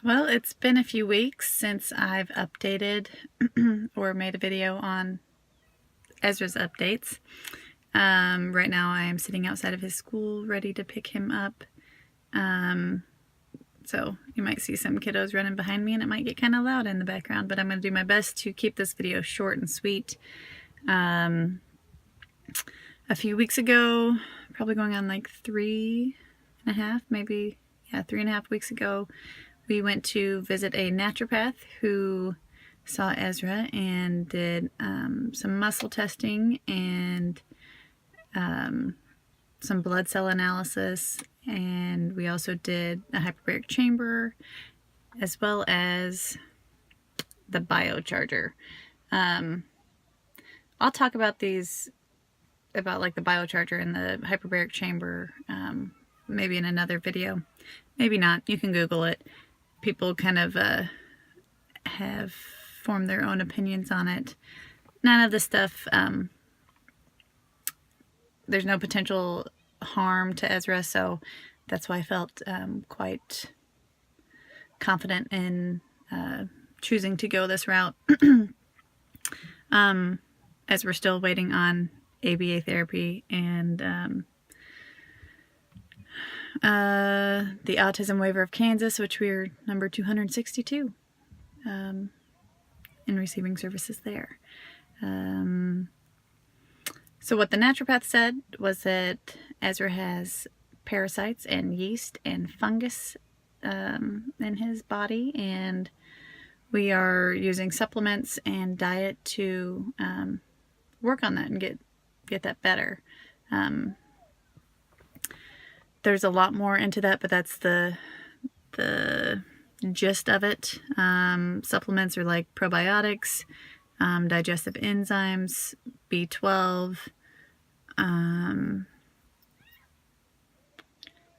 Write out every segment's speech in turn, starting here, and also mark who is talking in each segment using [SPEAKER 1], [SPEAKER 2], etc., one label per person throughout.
[SPEAKER 1] Well, it's been a few weeks since I've updated or made a video on Ezra's updates. Right now I am sitting outside of his school ready to pick him up. So you might see some kiddos running behind me and it might get kind of loud in the background, but I'm going to do my best to keep this video short and sweet. A few weeks ago, probably going on like 3.5, maybe, 3.5 weeks ago, we went to visit a naturopath who saw Ezra and did some muscle testing and some blood cell analysis, and we also did a hyperbaric chamber as well as the biocharger. I'll talk about these, about like the biocharger and the hyperbaric chamber, maybe in another video. Maybe not. You can Google it. People kind of have formed their own opinions on it. None of the stuff, there's no potential harm to Ezra, so that's why I felt quite confident in choosing to go this route. As we're still waiting on ABA therapy and the Autism Waiver of Kansas, which we're number 262 in receiving services there. So what the naturopath said was that Ezra has parasites and yeast and fungus in his body, and we are using supplements and diet to work on that and get that better. There's a lot more into that, but that's the gist of it. Supplements are like probiotics, digestive enzymes, B12.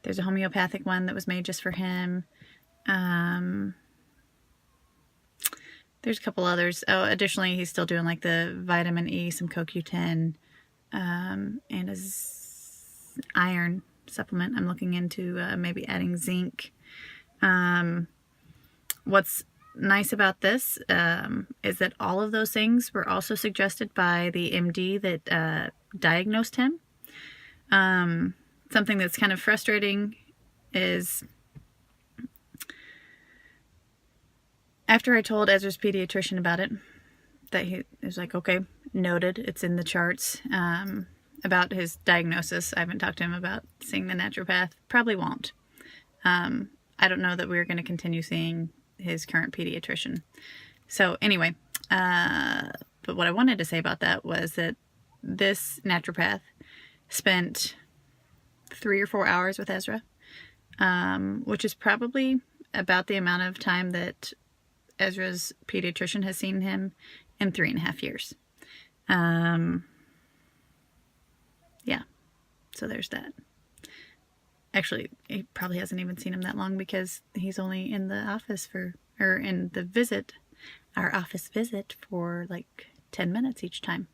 [SPEAKER 1] There's a homeopathic one that was made just for him. There's a couple others. Oh, additionally, he's still doing like the vitamin E, some CoQ10, and a iron supplement. I'm looking into maybe adding zinc. What's nice about this is that all of those things were also suggested by the MD that diagnosed him. Something that's kind of frustrating is after I told Ezra's pediatrician about it, that he was like, okay, noted, it's in the charts. About his diagnosis, I haven't talked to him about seeing the naturopath. Probably won't. I don't know that we're going to continue seeing his current pediatrician. So anyway, but what I wanted to say about that was that this naturopath spent 3 or 4 hours with Ezra, which is probably about the amount of time that Ezra's pediatrician has seen him in 3.5 years. Yeah, so there's that. Actually, he probably hasn't even seen him that long because he's only in the office in the visit, our office visit, for like 10 minutes each time.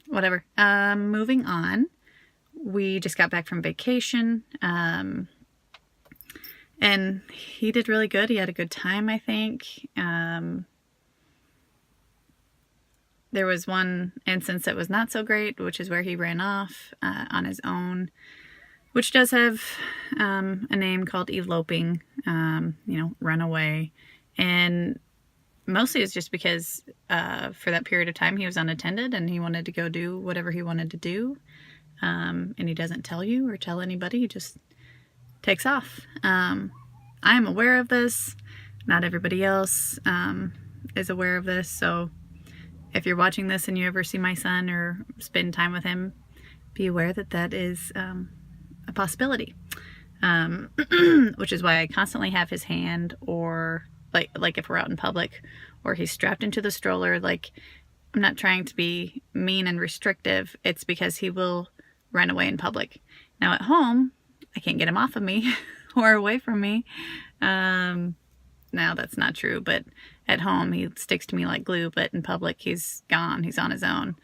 [SPEAKER 1] Whatever. Moving on. We just got back from vacation. And he did really good. He had a good time, I think. There was one instance that was not so great, which is where he ran off on his own, which does have a name called eloping, run away. And mostly it's just because for that period of time he was unattended and he wanted to go do whatever he wanted to do. And he doesn't tell you or tell anybody, he just takes off. I am aware of this. Not everybody else is aware of this, so if you're watching this and you ever see my son or spend time with him, be aware that that is a possibility. Which is why I constantly have his hand, or like if we're out in public, or he's strapped into the stroller. Like, I'm not trying to be mean and restrictive. It's because he will run away in public. Now at home, I can't get him off of me or away from me. Now that's not true, but at home he sticks to me like glue, but in public he's gone. He's on his own.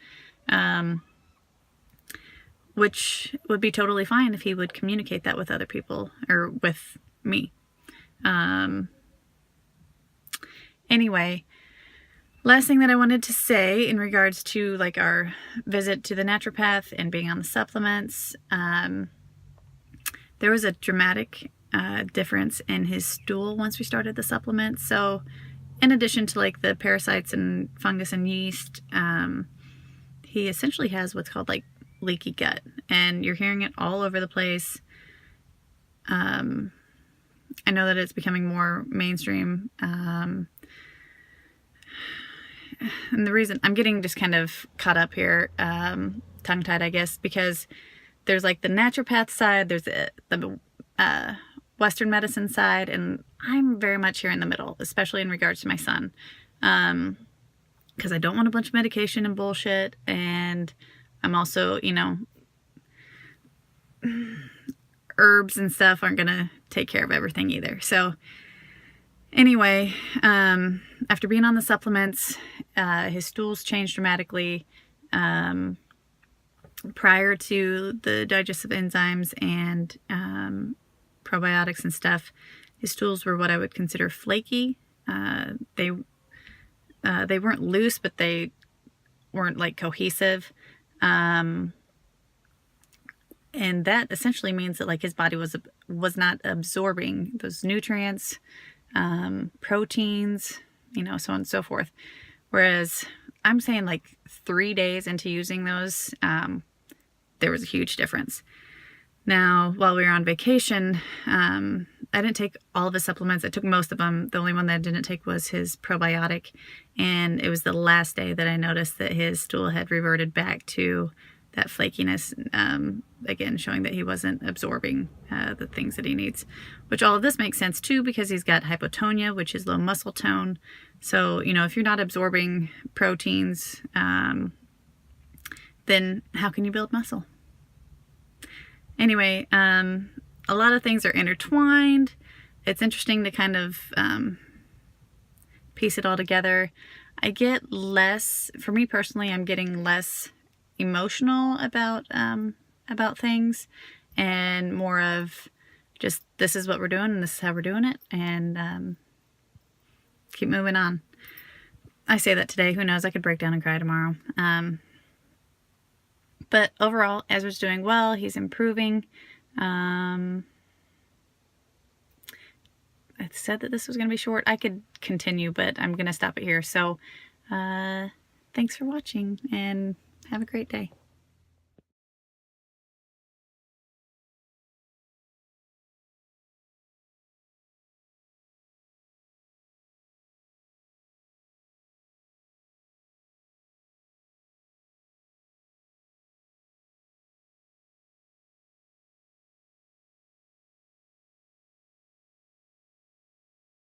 [SPEAKER 1] which would be totally fine if he would communicate that with other people or with me. Anyway, last thing that I wanted to say in regards to like our visit to the naturopath and being on the supplements, there was a dramatic difference in his stool once we started the supplements. So in addition to like the parasites and fungus and yeast, he essentially has what's called like leaky gut, and you're hearing it all over the place. I know that it's becoming more mainstream. And the reason I'm getting just kind of caught up here, tongue-tied, I guess, because there's like the naturopath side, there's the Western medicine side, and I'm very much here in the middle, especially in regards to my son. Because I don't want a bunch of medication and bullshit, and I'm also, you know, herbs and stuff aren't gonna take care of everything either. So anyway, after being on the supplements, his stools changed dramatically. Prior to the digestive enzymes and probiotics and stuff, his stools were what I would consider flaky. They weren't loose, but they weren't like cohesive. And that essentially means that like his body was not absorbing those nutrients, proteins, you know, so on and so forth. Whereas I'm saying like 3 days into using those, there was a huge difference. Now, while we were on vacation, I didn't take all of his supplements. I took most of them. The only one that I didn't take was his probiotic. And it was the last day that I noticed that his stool had reverted back to that flakiness, again, showing that he wasn't absorbing the things that he needs. Which all of this makes sense too, because he's got hypotonia, which is low muscle tone. So, you know, if you're not absorbing proteins, then how can you build muscle? Anyway, a lot of things are intertwined. It's interesting to kind of piece it all together. I get less, for me personally, I'm getting less emotional about things, and more of just, this is what we're doing and this is how we're doing it, and keep moving on. I say that today, who knows, I could break down and cry tomorrow. But overall, Ezra's doing well. He's improving. I said that this was going to be short. I could continue, but I'm going to stop it here. So thanks for watching, and have a great day.